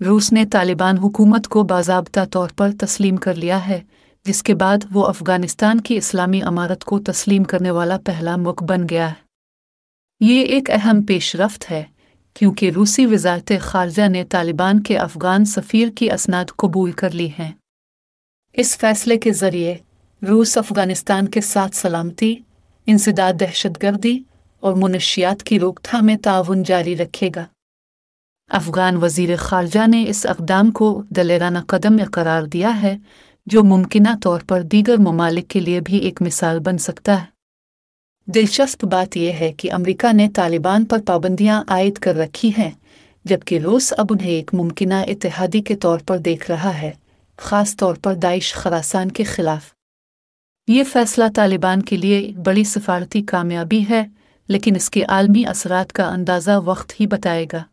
रूस ने तालिबान हुकूमत को बाज़ाब्ता तौर पर तस्लीम कर लिया है, जिसके बाद वो अफ़गानिस्तान की इस्लामी अमारत को तस्लीम करने वाला पहला मुल्क बन गया है। ये एक अहम पेशरफ्त है क्योंकि रूसी वज़ारत ख़ारजा ने तालिबान के अफ़गान सफ़ीर की असनाद कबूल कर ली हैं। इस फैसले के ज़रिए रूस अफ़गानिस्तान के साथ सलामती, इंसदाद, दहशतगर्दी और मुनशियात की रोकथाम में ताउन जारी रखेगा। अफ़गान वज़ीर ख़ारजा ने इस इक़दाम को दलेराना कदम करार दिया है, जो मुमकिना तौर पर दीगर ममालिक के लिए भी एक मिसाल बन सकता है। दिलचस्प बात यह है कि अमेरिका ने तालिबान पर पाबंदियां आयद कर रखी हैं, जबकि रूस अब उन्हें एक मुमकिना इत्तेहादी के तौर पर देख रहा है, ख़ास तौर पर दाइश खरासान के खिलाफ। ये फैसला तालिबान के लिए एक बड़ी सफारती कामयाबी है, लेकिन इसके आलमी असरात का अंदाज़ा वक्त ही बताएगा।